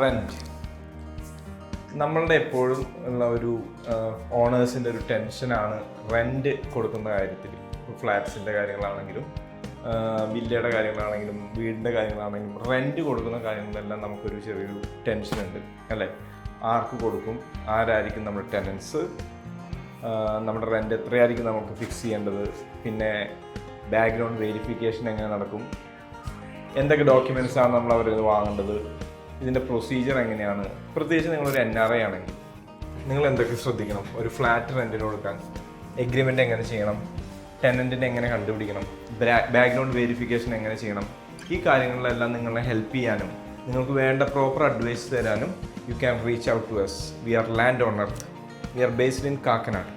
Rent നമ്മളുടെ എപ്പോഴും ഉള്ള ഒരു ഓണേഴ്സിൻ്റെ ഒരു ടെൻഷനാണ് റെൻറ്റ് കൊടുക്കുന്ന കാര്യത്തിൽ. ഇപ്പോൾ ഫ്ലാറ്റ്സിൻ്റെ കാര്യങ്ങളാണെങ്കിലും വില്ലയുടെ കാര്യങ്ങളാണെങ്കിലും വീടിൻ്റെ കാര്യങ്ങളാണെങ്കിലും റെൻറ്റ് കൊടുക്കുന്ന കാര്യങ്ങളെല്ലാം നമുക്കൊരു ചെറിയൊരു ടെൻഷനുണ്ട് അല്ലേ? ആർക്ക് കൊടുക്കും, ആരായിരിക്കും നമ്മുടെ ടെനൻസ്, നമ്മുടെ റെൻറ്റ് എത്രയായിരിക്കും നമുക്ക് ഫിക്സ് ചെയ്യേണ്ടത്, പിന്നെ ബാക്ക്ഗ്രൗണ്ട് വെരിഫിക്കേഷൻ എങ്ങനെ നടക്കും, എന്തൊക്കെ ഡോക്യുമെൻറ്റ്സാണ് നമ്മൾ അവരിൽ നിന്ന് വാങ്ങേണ്ടത്, ഇതിൻ്റെ പ്രൊസീജിയർ എങ്ങനെയാണ്. പ്രത്യേകിച്ച് നിങ്ങളൊരു NRI ആണെങ്കിൽ നിങ്ങൾ എന്തൊക്കെ ശ്രദ്ധിക്കണം, ഒരു ഫ്ലാറ്റ് റെൻറ്റിന് കൊടുക്കാൻ എഗ്രിമെൻ്റ് എങ്ങനെ ചെയ്യണം, ടെനൻറ്റിനെ എങ്ങനെ കണ്ടുപിടിക്കണം, ബാക്ക്ഗ്രൗണ്ട് വെരിഫിക്കേഷൻ എങ്ങനെ ചെയ്യണം, ഈ കാര്യങ്ങളിലെല്ലാം നിങ്ങളെ ഹെൽപ്പ് ചെയ്യാനും നിങ്ങൾക്ക് വേണ്ട പ്രോപ്പർ അഡ്വൈസ് തരാനും you can reach out to us. We are land owner, we are based in Kakkanad.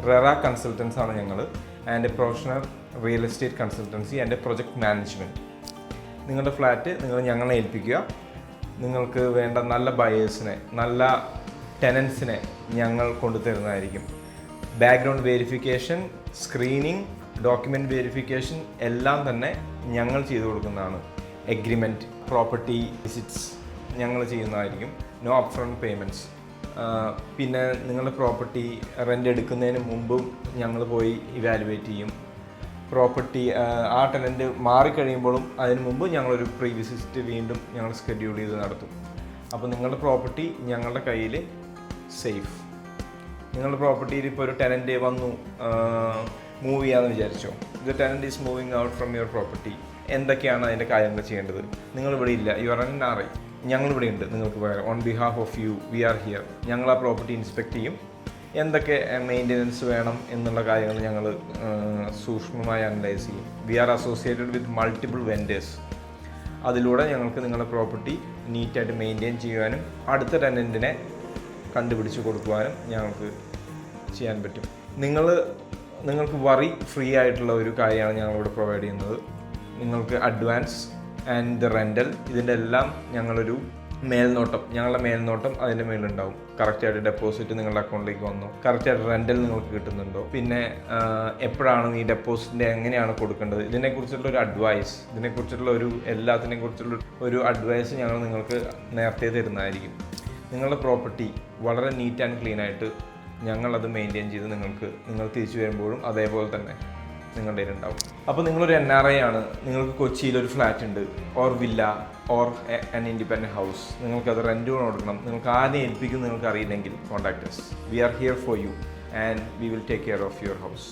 RERA consultants ആണ് ഞങ്ങൾ, and a professional real estate consultancy and a project management. നിങ്ങളുടെ ഫ്ലാറ്റ് നിങ്ങൾ ഞങ്ങളെ ഏൽപ്പിക്കുക. നിങ്ങൾക്ക് വേണ്ട നല്ല ബയേഴ്സിനെ, നല്ല ടെനൻസിനെ ഞങ്ങൾ കൊണ്ടുതരുന്നതായിരിക്കും. Background verification, screening, document verification എല്ലാം തന്നെ ഞങ്ങൾ ചെയ്തു കൊടുക്കുന്നതാണ്. എഗ്രിമെൻറ്റ്, പ്രോപ്പർട്ടി വിസിറ്റ്സ് ഞങ്ങൾ ചെയ്യുന്നതായിരിക്കും. No upfront payments. പിന്നെ നിങ്ങളുടെ പ്രോപ്പർട്ടി റെൻ്റ് എടുക്കുന്നതിന് മുമ്പും ഞങ്ങൾ പോയി ഇവാലുവേറ്റ് ചെയ്യും. പ്രോപ്പർട്ടി ആ ടെനൻറ്റ് മാറിക്കഴിയുമ്പോഴും അതിന് മുമ്പ് ഞങ്ങളൊരു പ്രീ വിസിറ്റ് വീണ്ടും ഞങ്ങൾ ഷെഡ്യൂൾ ചെയ്ത് നടത്തും. അപ്പോൾ നിങ്ങളുടെ പ്രോപ്പർട്ടി ഞങ്ങളുടെ കയ്യിൽ സേഫ്. നിങ്ങളുടെ പ്രോപ്പർട്ടിയിൽ ഇപ്പോൾ ഒരു ടെനൻറ്റ് വന്നു മൂവ് ചെയ്യാമെന്ന് വിചാരിച്ചോ, the tenant is moving out from your property. എന്തൊക്കെയാണ് അതിൻ്റെ കാര്യങ്ങൾ ചെയ്യേണ്ടത്? നിങ്ങളിവിടെ ഇല്ല, യു ആർ എൻ NRI, ഞങ്ങളിവിടെ ഉണ്ട് നിങ്ങൾക്ക് പകരം. On behalf of you we are here. ഞങ്ങൾ ആ പ്രോപ്പർട്ടി ഇൻസ്പെക്ട് ചെയ്യും. എന്തൊക്കെ മെയിൻ്റെനൻസ് വേണം എന്നുള്ള കാര്യങ്ങൾ ഞങ്ങൾ സൂക്ഷ്മമായി അനലൈസ് ചെയ്യും. We are associated with multiple vendors. അതിലൂടെ ഞങ്ങൾക്ക് നിങ്ങളുടെ പ്രോപ്പർട്ടി നീറ്റായിട്ട് മെയിൻറ്റെയിൻ ചെയ്യുവാനും അടുത്ത ടെനൻറ്റിനെ കണ്ടുപിടിച്ച് കൊടുക്കുവാനും ഞങ്ങൾക്ക് ചെയ്യാൻ പറ്റും. നിങ്ങൾക്ക് വറി ഫ്രീ ആയിട്ടുള്ള ഒരു കാര്യമാണ് ഞങ്ങളിവിടെ പ്രൊവൈഡ് ചെയ്യുന്നത്. നിങ്ങൾക്ക് അഡ്വാൻസ് ആൻഡ് ദ റെൻ്റൽ, ഇതിൻ്റെ എല്ലാം ഞങ്ങളുടെ മേൽനോട്ടം അതിൻ്റെ മേലുണ്ടാവും. കറക്റ്റായിട്ട് ഡെപ്പോസിറ്റ് നിങ്ങളുടെ അക്കൗണ്ടിലേക്ക് വന്നോ, കറക്റ്റായിട്ട് റെൻ്റൽ നിങ്ങൾക്ക് കിട്ടുന്നുണ്ടോ, പിന്നെ എപ്പോഴാണ് ഈ ഡെപ്പോസിറ്റിൻ്റെ എങ്ങനെയാണ് കൊടുക്കേണ്ടത്, ഇതിനെക്കുറിച്ചുള്ള ഒരു അഡ്വൈസ്, എല്ലാത്തിനെ കുറിച്ചുള്ള ഒരു അഡ്വൈസ് ഞങ്ങൾ നിങ്ങൾക്ക് നേരത്തെ തരുന്നതായിരിക്കും. നിങ്ങളുടെ പ്രോപ്പർട്ടി വളരെ നീറ്റ് ആൻഡ് ക്ലീൻ ആയിട്ട് ഞങ്ങളത് മെയിൻറ്റെയിൻ ചെയ്ത് നിങ്ങൾ തിരിച്ചു വരുമ്പോഴും അതേപോലെ തന്നെ നിങ്ങളുടെ കയ്യിൽ ഉണ്ടാവും. അപ്പോൾ നിങ്ങളൊരു NRI ആണ്, നിങ്ങൾക്ക് കൊച്ചിയിലൊരു ഫ്ലാറ്റ് ഉണ്ട്, or villa, or an independent house, നിങ്ങൾക്കത് റെൻറ്റ് കൊടുക്കണം, നിങ്ങൾക്ക് ആരെ ഏൽപ്പിക്കും നിങ്ങൾക്ക് അറിയില്ലെങ്കിൽ, contact us. We are here for you and we will take care of your house.